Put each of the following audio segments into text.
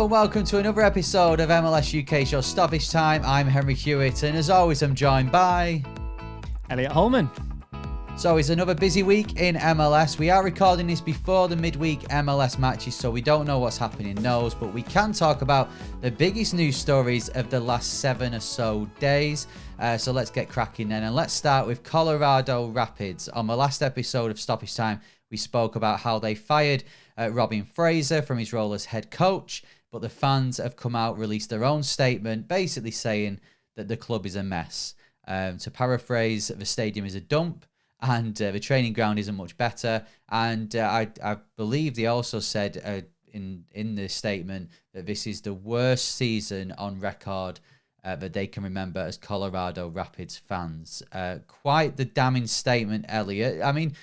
and welcome to another episode of MLS UK Show Stoppage Time. I'm Henry Hewitt, and as always, I'm joined by Elliot Holman. So it's another busy week in MLS. We are recording this before the midweek MLS matches, so we don't know what's happening in those, but we can talk about the biggest news stories of the last 7 or so days. So let's get cracking then, and let's start with Colorado Rapids. On the last episode of Stoppage Time, we spoke about how they fired Robin Fraser from his role as head coach, but the fans have come out, released their own statement, basically saying that the club is a mess. To paraphrase, the stadium is a dump, and the training ground isn't much better. And I believe they also said in the statement that this is the worst season on record that they can remember as Colorado Rapids fans. Quite the damning statement, Elliot. I mean,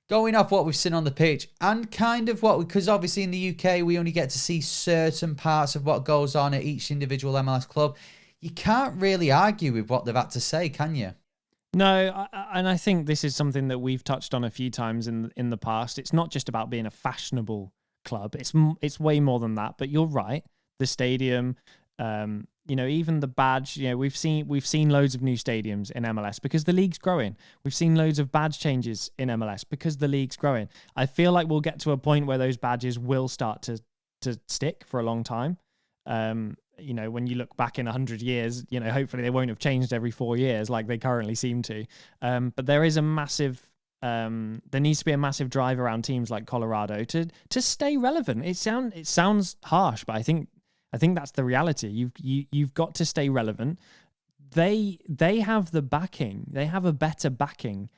going off what we've seen on the pitch and kind of because obviously in the UK we only get to see certain parts of what goes on at each individual MLS club. You can't really argue with what they've had to say, can you? No, and I think this is something that we've touched on a few times in the past. It's not just about being a fashionable club. It's way more than that. But you're right. The stadium, even the badge. We've seen loads of new stadiums in MLS because the league's growing. We've seen loads of badge changes in MLS because the league's growing. I feel like we'll get to a point where those badges will start to stick for a long time. When you look back in 100 years, hopefully they won't have changed every 4 years like they currently seem to. But there is a massive, there needs to be a massive drive around teams like Colorado to stay relevant. It sounds harsh, but I think that's the reality. You've got to stay relevant. They have the backing. They have a better backing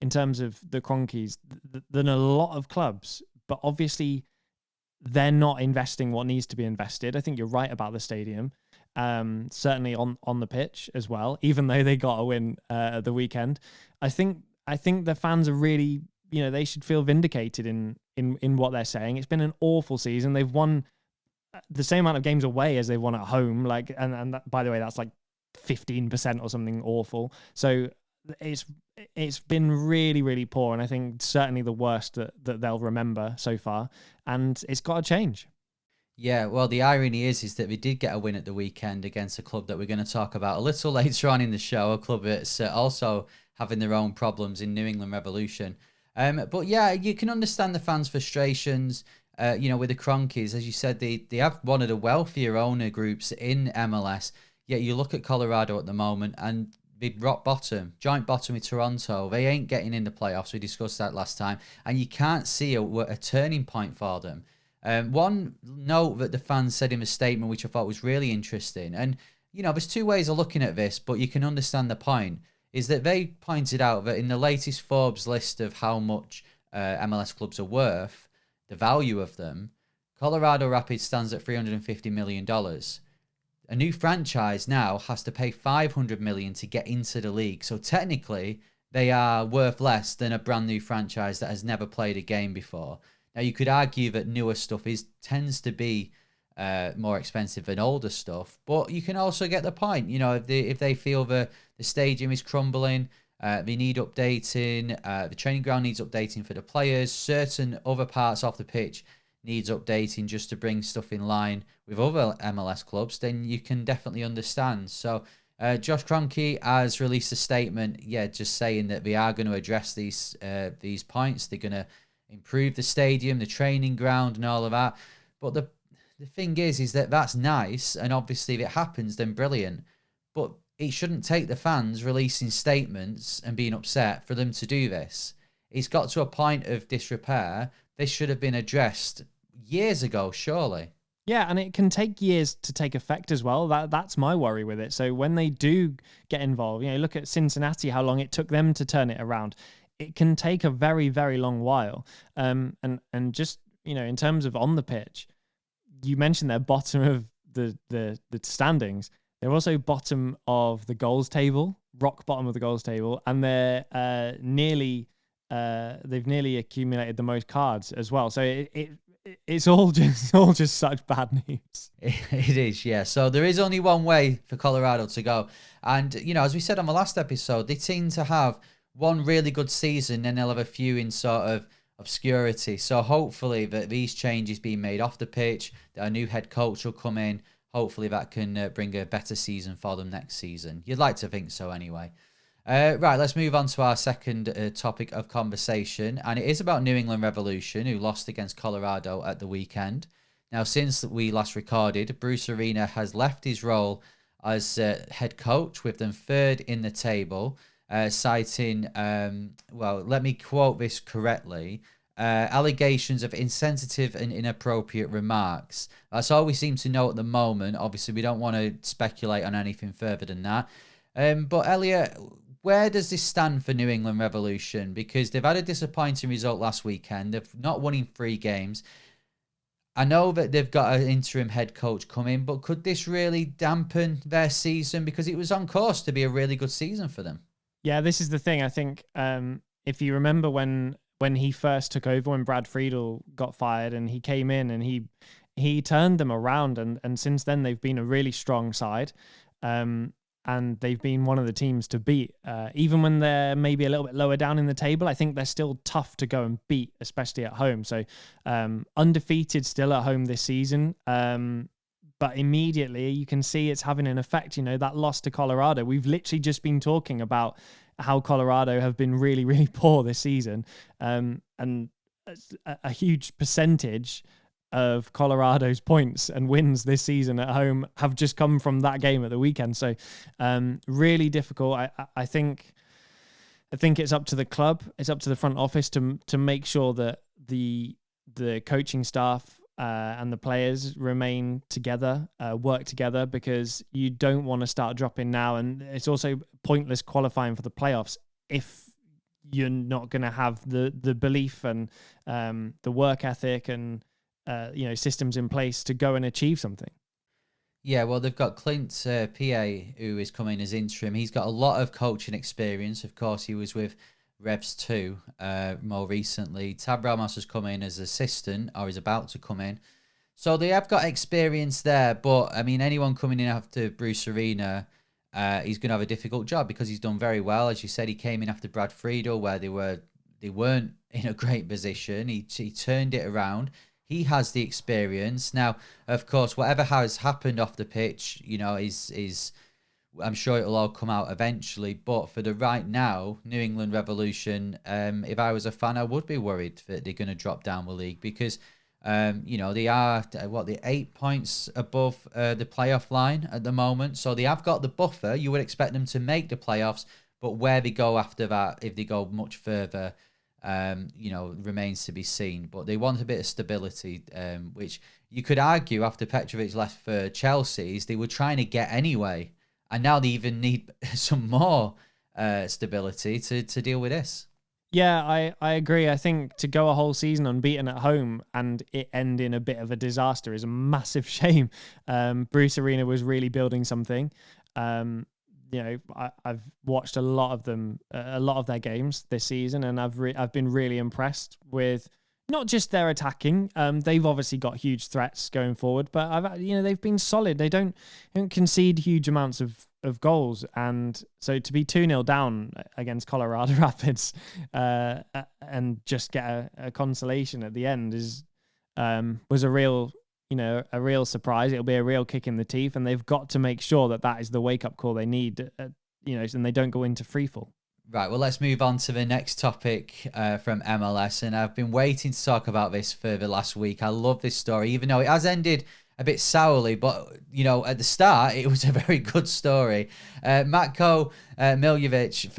in terms of the Cronkies than a lot of clubs. But obviously, they're not investing what needs to be invested. I think you're right about the stadium. Certainly on the pitch as well, even though they got a win at the weekend. I think the fans are really, they should feel vindicated in what they're saying. It's been an awful season. They've won the same amount of games away as they won at home. And that, by the way, that's like 15% or something awful. So it's been really, really poor, and I think certainly the worst that they'll remember so far, and it's got to change. Yeah, well, the irony is that we did get a win at the weekend against a club that we're going to talk about a little later on in the show, a club that's also having their own problems in New England Revolution. But yeah, you can understand the fans' frustrations, with the Cronkies. As you said, they have one of the wealthier owner groups in MLS, yet you look at Colorado at the moment and big rock bottom, joint bottom with Toronto. They ain't getting in the playoffs. We discussed that last time. And you can't see a turning point for them. One note that the fans said in a statement, which I thought was really interesting. And, there's two ways of looking at this, but you can understand the point, is that they pointed out that in the latest Forbes list of how much MLS clubs are worth, the value of them, Colorado Rapids stands at $350 million. A new franchise now has to pay $500 million to get into the league. So technically, they are worth less than a brand new franchise that has never played a game before. Now, you could argue that newer stuff tends to be more expensive than older stuff, but you can also get the point. If they feel the stadium is crumbling, they need updating, the training ground needs updating for the players, certain other parts off the pitch needs updating just to bring stuff in line with other MLS clubs, then you can definitely understand. So Josh Kroenke has released a statement, just saying that they are going to address these points. They're going to improve the stadium, the training ground and all of that. But the thing is that that's nice, and obviously if it happens, then brilliant. But it shouldn't take the fans releasing statements and being upset for them to do this. It's got to a point of disrepair. This should have been addressed years ago, surely. Yeah, and it can take years to take effect as well. That's my worry with it. So when they do get involved, look at Cincinnati, how long it took them to turn it around. It can take a very, very long while. And just, in terms of on the pitch, you mentioned they're bottom of the standings. They're also bottom of the goals table, rock bottom of the goals table, and they're they've nearly accumulated the most cards as well. So it's all just such bad news. It is, yeah. So there is only one way for Colorado to go. And, as we said on the last episode, they seem to have one really good season, and they'll have a few in sort of obscurity. So hopefully that these changes being made off the pitch, that a new head coach will come in. Hopefully that can bring a better season for them next season. You'd like to think so anyway. Right, let's move on to our second topic of conversation, and it is about New England Revolution, who lost against Colorado at the weekend. Now, since we last recorded, Bruce Arena has left his role as head coach, with them third in the table, citing, well, let me quote this correctly, allegations of insensitive and inappropriate remarks. That's all we seem to know at the moment. Obviously, we don't want to speculate on anything further than that. But Elliot, where does this stand for New England Revolution? Because they've had a disappointing result last weekend. They've not won in 3 games. I know that they've got an interim head coach coming, but could this really dampen their season? Because it was on course to be a really good season for them. Yeah, this is the thing. I think if you remember when he first took over, when Brad Friedel got fired and he came in and he turned them around, and since then they've been a really strong side. And they've been one of the teams to beat. Even when they're maybe a little bit lower down in the table, I think they're still tough to go and beat, especially at home. So undefeated still at home this season. But immediately you can see it's having an effect. You know, that loss to Colorado, we've literally just been talking about how Colorado have been really, really poor this season. And a huge percentage of Colorado's points and wins this season at home have just come from that game at the weekend. So really difficult. I think it's up to the club, it's up to the front office to make sure that the coaching staff and the players remain together, work together, because you don't want to start dropping now. And it's also pointless qualifying for the playoffs if you're not going to have the belief and the work ethic and systems in place to go and achieve something. Yeah, well, they've got Clint PA, who is coming as interim. He's got a lot of coaching experience. Of course, he was with Revs 2 more recently. Tab Ramos has come in as assistant, or is about to come in. So they have got experience there. But, I mean, anyone coming in after Bruce Arena, he's going to have a difficult job because he's done very well. As you said, he came in after Brad Friedel, where they weren't in a great position. He turned it around. He has the experience. Now, of course, whatever has happened off the pitch, is I'm sure it'll all come out eventually. But for the right now, New England Revolution, if I was a fan, I would be worried that they're going to drop down the league because, they are, they're 8 points above the playoff line at the moment. So they have got the buffer. You would expect them to make the playoffs. But where they go after that, if they go much further, remains to be seen. But they want a bit of stability, which you could argue after Petrovic left for Chelsea, they were trying to get anyway. And now they even need some more stability to deal with this. Yeah, I agree. I think to go a whole season unbeaten at home and it end in a bit of a disaster is a massive shame. Bruce Arena was really building something. I've watched a lot of their games this season, and I've been really impressed with not just their attacking. They've obviously got huge threats going forward, but they've been solid. They don't concede huge amounts of goals, and so to be 2-0 down against Colorado Rapids and just get a consolation at the end was a real surprise. It'll be a real kick in the teeth, and they've got to make sure that is the wake-up call they need, and they don't go into freefall. Right, well, let's move on to the next topic from MLS, and I've been waiting to talk about this for the last week. I love this story, even though it has ended a bit sourly, but, at the start, it was a very good story. Matko Miljevic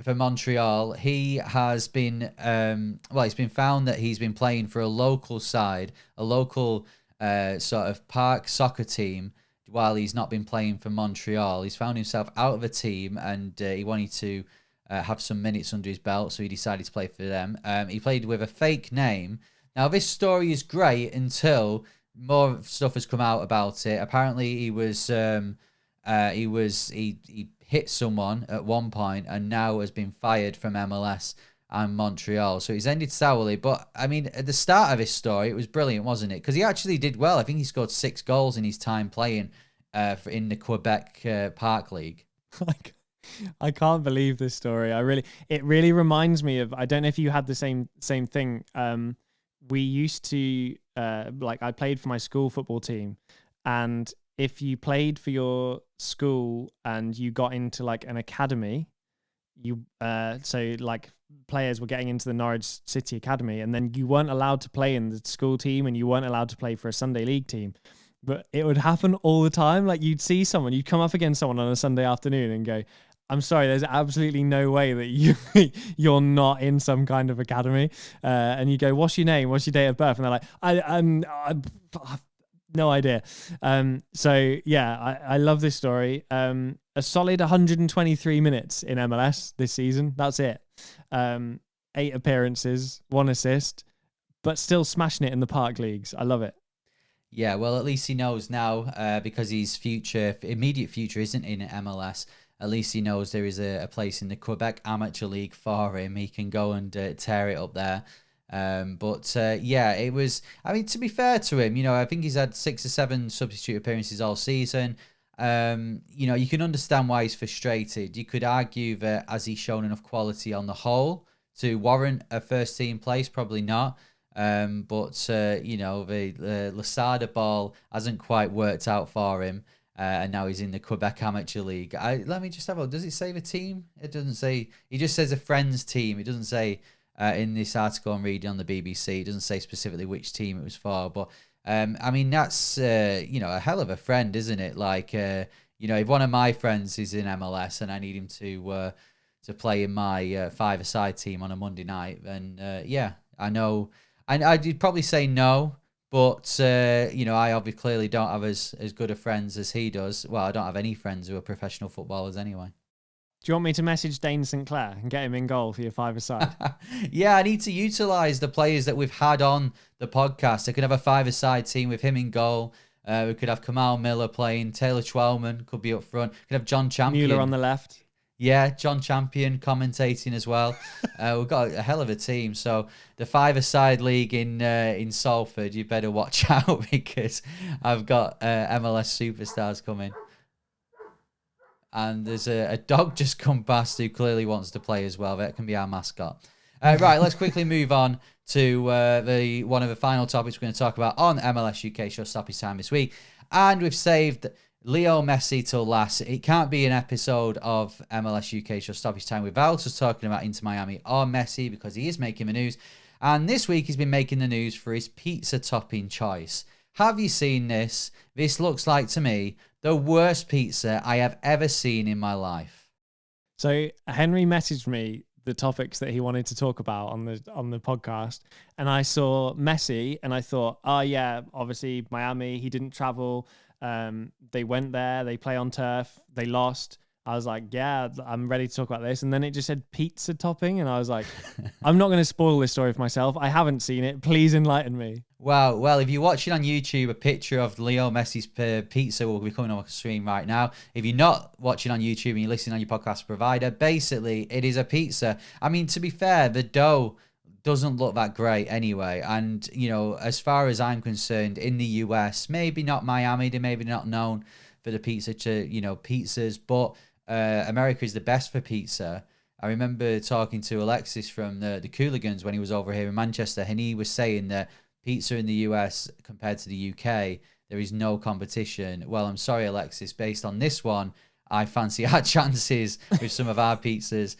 for Montreal, he has been, it's been found that he's been playing for a local side, a local sort of park soccer team, while he's not been playing for Montreal. He's found himself out of a team, and he wanted to have some minutes under his belt, so he decided to play for them. He played with a fake name. Now, this story is great until more stuff has come out about it. Apparently, he hit someone at one point, and now has been fired from MLS and Montreal. So he's ended sourly. But, I mean, at the start of his story, it was brilliant, wasn't it? Because he actually did well. I think he scored 6 goals in his time playing in the Quebec Park League. I can't believe this story. It really reminds me of. I don't know if you had the same thing. We used to like I played for my school football team, and if you played for your school and you got into like an academy, you so like players were getting into the Norwich City Academy, and then you weren't allowed to play in the school team, and you weren't allowed to play for a Sunday league team. But it would happen all the time. Like you'd see someone, you'd come up against someone on a Sunday afternoon and go, I'm sorry, there's absolutely no way that you're not in some kind of academy. And you go, what's your name? What's your date of birth? And they're like, I've no idea. So yeah, I love this story. A solid 123 minutes in MLS this season. That's it. 8 appearances, 1 assist, but still smashing it in the park leagues. I love it. Yeah, well, at least he knows now because his immediate future isn't in MLS. At least he knows there is a place in the Quebec Amateur League for him. He can go and tear it up there. Yeah, it was. I mean, to be fair to him, I think he's had 6 or 7 substitute appearances all season. You can understand why he's frustrated. You could argue that has he shown enough quality on the whole to warrant a first team place? Probably not. The Lasada ball hasn't quite worked out for him. And now he's in the Quebec Amateur League. Let me just have a look. Does it say the team? It doesn't say. He just says a friend's team. It doesn't say in this article I'm reading on the BBC. It doesn't say specifically which team it was for. But I mean, that's a hell of a friend, isn't it? Like if one of my friends is in MLS and I need him to play in my five-a-side team on a Monday night, then I know. And I'd probably say no. But, I obviously clearly don't have as good of friends as he does. Well, I don't have any friends who are professional footballers anyway. Do you want me to message Dane St. Clair and get him in goal for your five-a-side? Yeah, I need to utilise the players that we've had on the podcast. I could have a five-a-side team with him in goal. We could have Kamal Miller playing. Taylor Twellman could be up front. Could have John Champion. Mueller on the left. Yeah, John Champion commentating as well. We've got a hell of a team. So the five-a-side league in Salford, you better watch out because I've got MLS superstars coming. And there's a dog just come past who clearly wants to play as well. That can be our mascot. Right, let's quickly move on to one of the final topics we're going to talk about on MLS UK Show Stoppage Time this week. And we've saved Leo Messi till last. It can't be an episode of MLS UK Show Stoppage Time without us talking about Inter Miami or Messi because he is making the news. And this week he's been making the news for his pizza topping choice. Have you seen this? This looks like to me the worst pizza I have ever seen in my life. So Henry messaged me the topics that he wanted to talk about on the podcast, and I saw Messi and I thought, oh yeah, obviously Miami, he didn't travel. They went there, they play on turf, they lost. I was like, yeah, I'm ready to talk about this. And then it just said pizza topping. And I was like, I'm not going to spoil this story for myself. I haven't seen it. Please enlighten me. Wow. Well, if you're watching on YouTube, a picture of Leo Messi's pizza will be coming on the screen right now. If you're not watching on YouTube and you're listening on your podcast provider, basically it is a pizza. I mean, to be fair, the dough doesn't look that great anyway. And, as far as I'm concerned, in the US, maybe not Miami, they're maybe not known for the pizzas, but America is the best for pizza. I remember talking to Alexis from the Cooligans when he was over here in Manchester, and he was saying that pizza in the US compared to the UK, there is no competition. Well, I'm sorry, Alexis, based on this one, I fancy our chances with some of our pizzas.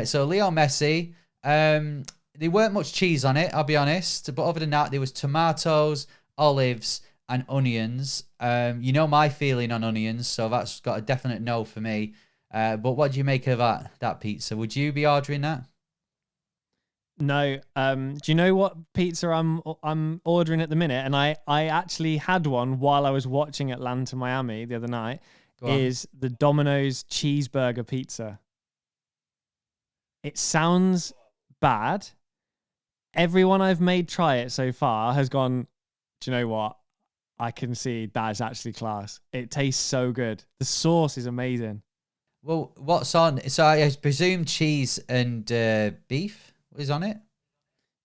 So Leo Messi, there weren't much cheese on it, I'll be honest. But other than that, there was tomatoes, olives, and onions. My feeling on onions, so that's got a definite no for me. But what do you make of that pizza? Would you be ordering that? No. Do you know what pizza I'm ordering at the minute? And I actually had one while I was watching Atlanta Miami the other night. Is the Domino's cheeseburger pizza. It sounds bad. Everyone I've made try it so far has gone, do you know what? I can see that is actually class. It tastes so good. The sauce is amazing. Well, what's on? So I presume cheese and beef is on it?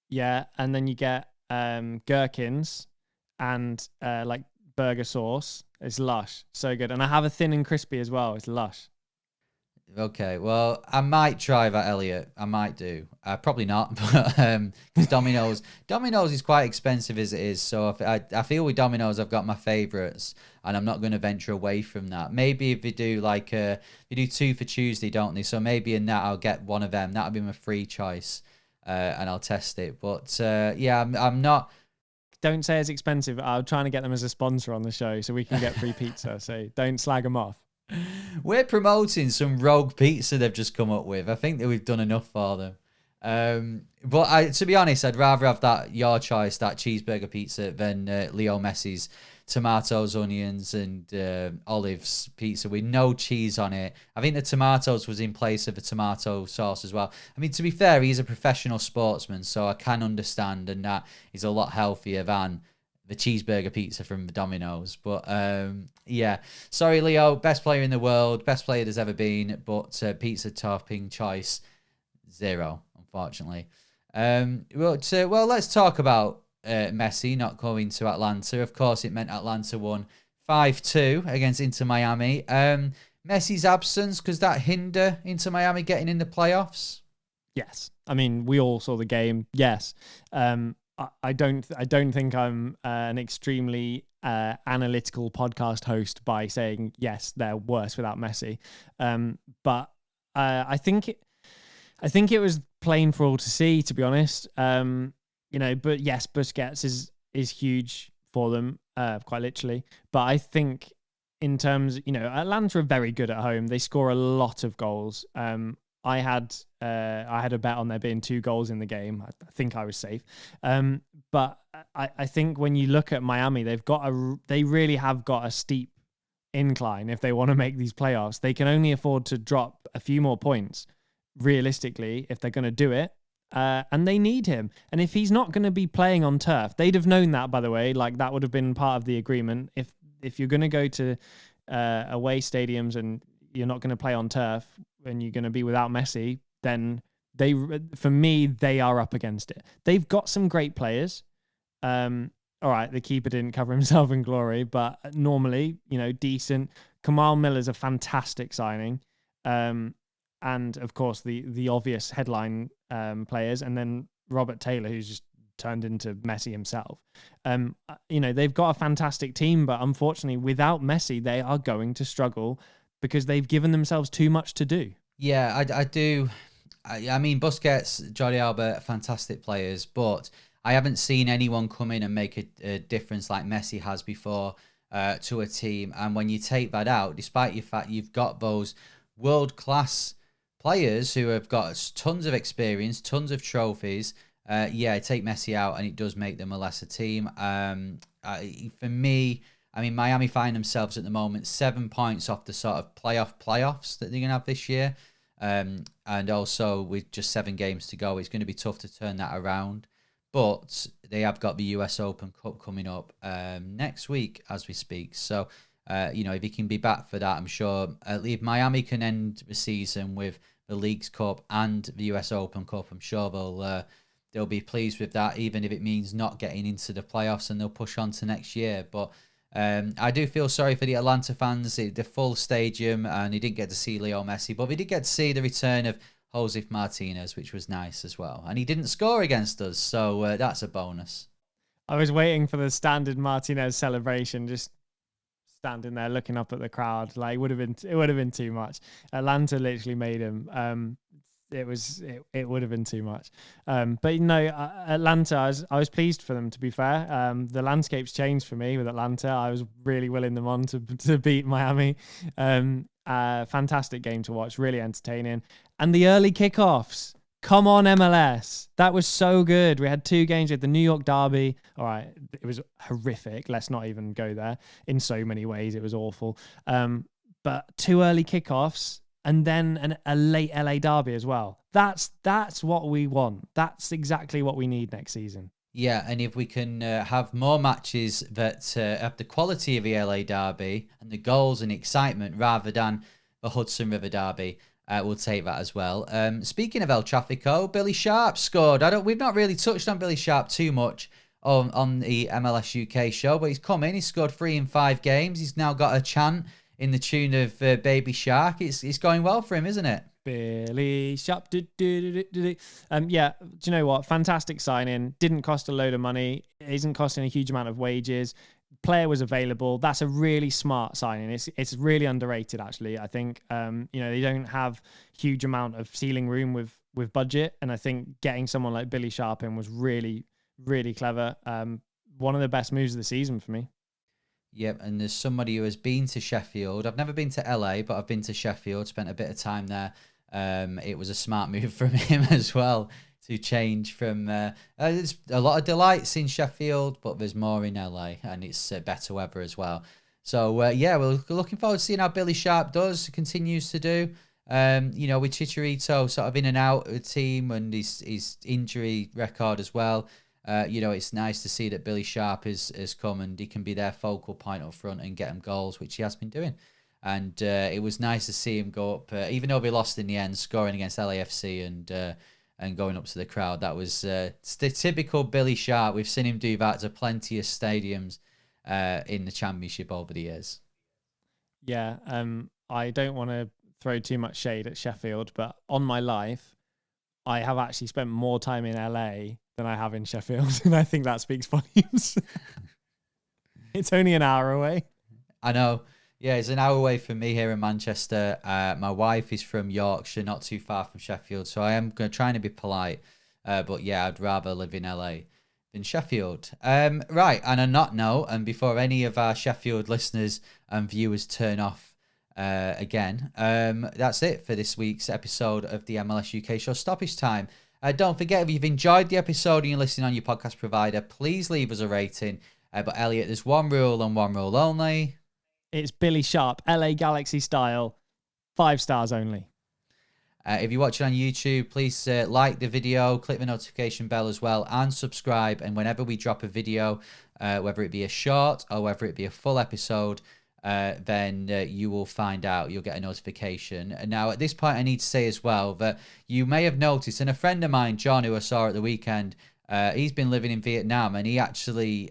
Yeah, and then you get gherkins and like burger sauce. It's lush. So good. And I have a thin and crispy as well. It's lush. Okay, well, I might try that, Elliot. I might do. Probably not, but because Domino's is quite expensive as it is. So if I feel with Domino's, I've got my favorites, and I'm not going to venture away from that. Maybe if they do like they do two for Tuesday, don't they? So maybe in that I'll get one of them. That'll be my free choice, and I'll test it. But yeah, I'm not. Don't say it's expensive. I'm trying to get them as a sponsor on the show so we can get free pizza. So don't slag them off. We're promoting some rogue pizza they've just come up with. I think that we've done enough for them. But to be honest, I'd rather have that your choice, that cheeseburger pizza, than Leo Messi's tomatoes, onions, and olives pizza with no cheese on it. I think the tomatoes was in place of the tomato sauce as well. I mean, to be fair, he's a professional sportsman, so I can understand, and that is a lot healthier than the cheeseburger pizza from Domino's. But yeah, sorry, Leo, best player in the world, best player there's ever been, but pizza topping choice 0, unfortunately. Well, let's talk about Messi not going to Atlanta. Of course, it meant Atlanta won 5-2 against Inter Miami. Messi's absence, does that hinder Inter Miami getting in the playoffs? Yes. I mean, we all saw the game. Yes. I don't think I'm an extremely analytical podcast host by saying yes, they're worse without Messi. But I think it was plain for all to see, to be honest. But yes, Busquets is huge for them, quite literally. But I think in terms, Atlanta are very good at home. They score a lot of goals. I had a bet on there being 2 goals in the game. I think I was safe. But I think when you look at Miami, they really have got a steep incline if they want to make these playoffs. They can only afford to drop a few more points, realistically, if they're going to do it. And they need him. And if he's not going to be playing on turf, they'd have known that, by the way. Like, that would have been part of the agreement. If you're going to go to away stadiums and you're not going to play on turf and you're going to be without Messi, then for me, they are up against it. They've got some great players. All right, the keeper didn't cover himself in glory, but normally, decent. Kamal Miller's a fantastic signing. And of course, the obvious headline players, and then Robert Taylor, who's just turned into Messi himself. They've got a fantastic team, but unfortunately, without Messi, they are going to struggle because they've given themselves too much to do. Yeah, I do. I mean, Busquets, Jordi Alba, fantastic players, but I haven't seen anyone come in and make a difference like Messi has before to a team. And when you take that out, despite the fact you've got those world-class players who have got tons of experience, tons of trophies, take Messi out and it does make them a lesser team. For me, I mean, Miami find themselves at the moment 7 points off the sort of playoffs that they're going to have this year. And also with just 7 games to go, it's going to be tough to turn that around. But they have got the US Open Cup coming up next week as we speak. So, if he can be back for that, I'm sure if Miami can end the season with the Leagues Cup and the US Open Cup, I'm sure they'll be pleased with that, even if it means not getting into the playoffs, and they'll push on to next year. But I do feel sorry for the Atlanta fans, the full stadium, and they didn't get to see Leo Messi, but we did get to see the return of Josef Martinez, which was nice as well. And he didn't score against us, so that's a bonus. I was waiting for the standard Martinez celebration, just standing there looking up at the crowd. Like, it would have been too much. Atlanta literally made him. It would have been too much. But Atlanta, I was pleased for them, to be fair. The landscape's changed for me with Atlanta. I was really willing them on to beat Miami. Fantastic game to watch, really entertaining. And the early kickoffs. Come on, MLS. That was so good. We had 2 games with the New York Derby. All right, it was horrific. Let's not even go there. In so many ways, it was awful. But 2 early kickoffs and then a late LA Derby as well. That's what we want. That's exactly what we need next season. Yeah, and if we can have more matches that have the quality of the LA Derby and the goals and excitement rather than the Hudson River Derby, we'll take that as well. Speaking of El Trafico, Billy Sharp scored. We've not really touched on Billy Sharp too much on the MLS UK show, but he's come in. He's scored 3 in 5 games. He's now got a chant in the tune of Baby Shark. It's going well for him, isn't it? Billy Sharp. Yeah, do you know what? Fantastic signing. Didn't cost a load of money. Isn't costing a huge amount of wages. Player was available. That's a really smart signing. It's really underrated, actually. I think they don't have huge amount of ceiling room with budget, and I think getting someone like Billy Sharp in was really, really clever. One of the best moves of the season for me. Yep, and there's somebody who has been to Sheffield. I've never been to LA, but I've been to Sheffield, spent a bit of time there. It was a smart move from him as well to change from. There's a lot of delights in Sheffield, but there's more in LA, and it's better weather as well. So we're looking forward to seeing how Billy Sharp continues to do. With Chicharito sort of in and out of the team and his injury record as well. It's nice to see that Billy Sharp has come and he can be their focal point up front and get them goals, which he has been doing. And it was nice to see him go up, even though we lost in the end, scoring against LAFC and going up to the crowd. That was typical Billy Sharp. We've seen him do that to plenty of stadiums in the Championship over the years. Yeah, I don't want to throw too much shade at Sheffield, but on my life, I have actually spent more time in LA than I have in Sheffield, and I think that speaks volumes. It's only an hour away. I know. Yeah, it's an hour away from me here in Manchester. My wife is from Yorkshire, not too far from Sheffield, so I am trying to be polite. But yeah, I'd rather live in LA than Sheffield. Right, and on that note, and before any of our Sheffield listeners and viewers turn off again, that's it for this week's episode of the MLS UK show Stoppage Time. Don't forget, if you've enjoyed the episode and you're listening on your podcast provider, please leave us a rating. But Elliot, there's one rule and one rule only. It's Billy Sharp, LA Galaxy style, 5 stars only. If you're watching on YouTube, please like the video, click the notification bell as well, and subscribe. And whenever we drop a video, whether it be a short or whether it be a full episode, then you will find out. You'll get a notification. And now, at this point, I need to say as well that you may have noticed, and a friend of mine, John, who I saw at the weekend, he's been living in Vietnam, and he actually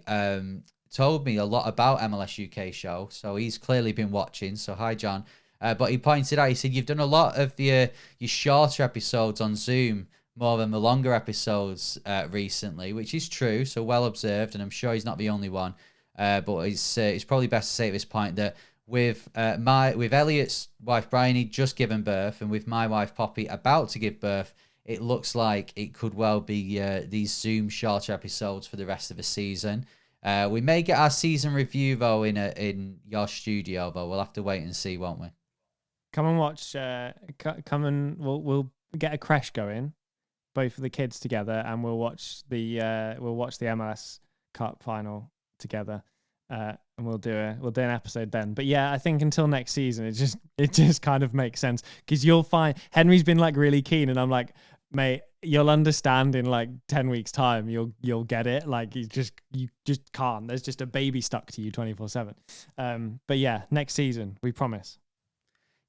told me a lot about MLS UK show. So he's clearly been watching. So hi, John. But he pointed out, he said, you've done a lot of your shorter episodes on Zoom more than the longer episodes recently, which is true. So well observed. And I'm sure he's not the only one. But it's probably best to say at this point that with Elliot's wife Bryony just given birth, and with my wife Poppy about to give birth, it looks like it could well be these Zoom shorter episodes for the rest of the season. We may get our season review though in your studio, though. We'll have to wait and see, won't we? Come and watch. Come and we'll get a crash going, both of the kids together, and we'll watch the MLS Cup final together, and we'll do an episode then. But yeah, I think until next season, it just kind of makes sense, because you'll find Henry's been like really keen, and I'm like, mate, you'll understand in like 10 weeks time. You'll get it. Like you just can't. There's just a baby stuck to you 24/7. But yeah, next season we promise.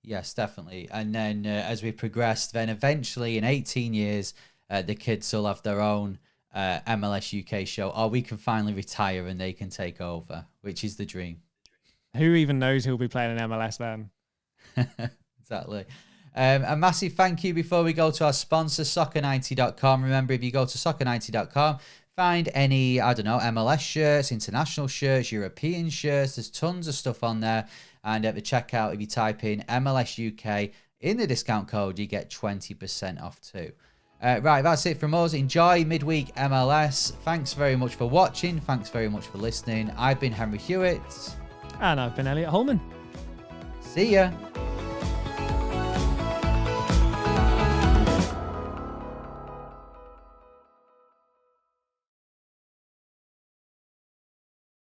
Yes, definitely. And then as we progress, then eventually in 18 years, the kids will have their own MLS UK show, or we can finally retire and they can take over, which is the dream. Who even knows who'll be playing in MLS then? Exactly. A massive thank you before we go to our sponsor, soccer90.com. Remember, if you go to soccer90.com, find any, MLS shirts, international shirts, European shirts. There's tons of stuff on there. And at the checkout, if you type in MLS UK in the discount code, you get 20% off too. Right, that's it from us. Enjoy midweek MLS. Thanks very much for watching. Thanks very much for listening. I've been Henry Hewitt. And I've been Elliot Holman. See ya.